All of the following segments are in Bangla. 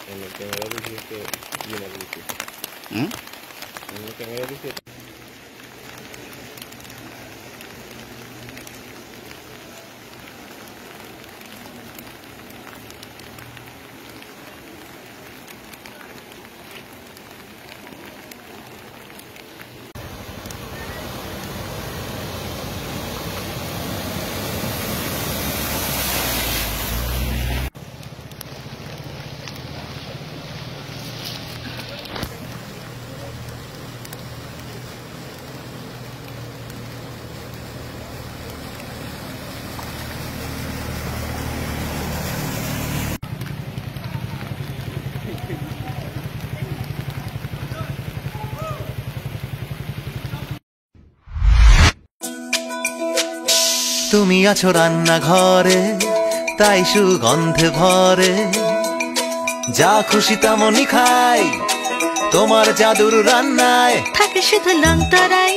En lo que me había dicho que viene a decir. En lo que me había dicho. তুমি আছো রান্নাঘরে তাই সুগন্ধে ভরে যা খুশি তেমনই খাই তোমার জাদুর রান্নায় থাকে শুধু লং তরাই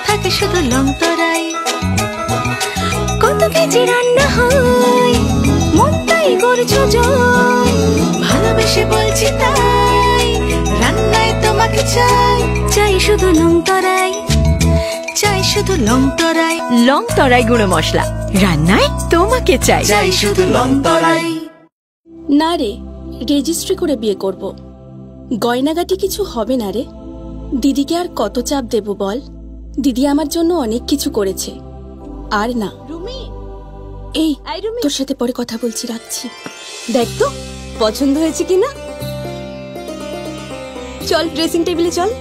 থাকে শুধু লং তরাই কত কেজি রান্না হয় মনটাই করছো জয় ভালোবেসে বলছি তাই রান্নায় তোমাকে চাই চাই শুধু লং তরাই চাই শুধু লং তরাই গুঁড়ো মশলা রান্নায় তোমাকে চাই চাই শুধু লং তরাই। না রে, রেজিস্ট্রি করে বিয়ে করব। গয়নাগাটি কিছু হবে না রে। দিদিকে আর কত চাপ দেব বল? দিদি আমার জন্য অনেক কিছু করেছে। আর না এই তোর সাথে পরে কথা বলছি, রাখছি। দেখ তো পছন্দ হয়েছে কিনা। চল ড্রেসিং টেবিলে চল।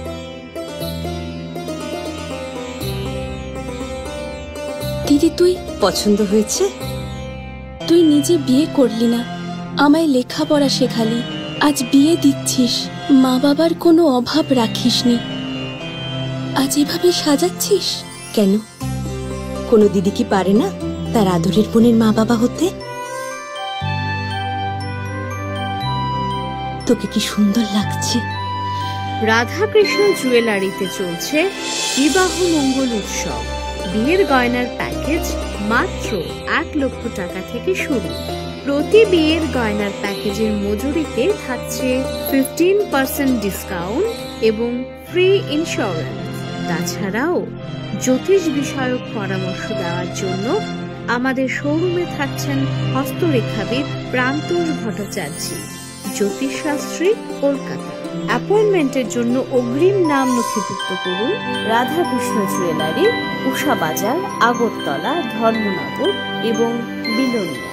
দিদি তুই পছন্দ হয়েছে? তুই নিজে বিয়ে করলি না, আমায় লেখাপড়া শেখালি, আজ বিয়ে দিচ্ছিস, মা বাবার কোনো অভাব রাখিসনি, আজ এভাবে সাজাচ্ছিস কেন? কোনো দিদি কি পারে না তার আদরের বোনের মা বাবা হতে? তোকে কি সুন্দর লাগছে। রাধাকৃষ্ণ জুয়েলারিতে চলছে বিবাহ মঙ্গল উৎসব। বিয়ের গয়নার প্যাকেজ মাত্র 1 লক্ষ টাকা থেকে শুরু। প্রতি বিয়ের গয়নার প্যাকেজের মজুরিতে থাকছে 15% ডিসকাউন্ট এবং ফ্রি ইন্স্যুরেন্স। তাছাড়াও জ্যোতিষ বিষয়ক পরামর্শ দেওয়ার জন্য আমাদের শোরুমে থাকছেন হস্তরেখাবিদ প্রান্তোষ ভট্টাচার্য, জ্যোতিষশাস্ত্রী, কলকাতা। অ্যাপয়েন্টমেন্টের জন্য অগ্রিম নাম নথিভুক্ত করুন রাধাকৃষ্ণ জুয়েলারি, উষা বাজার, আগরতলা, ধর্মনগর এবং বিলোনিয়া।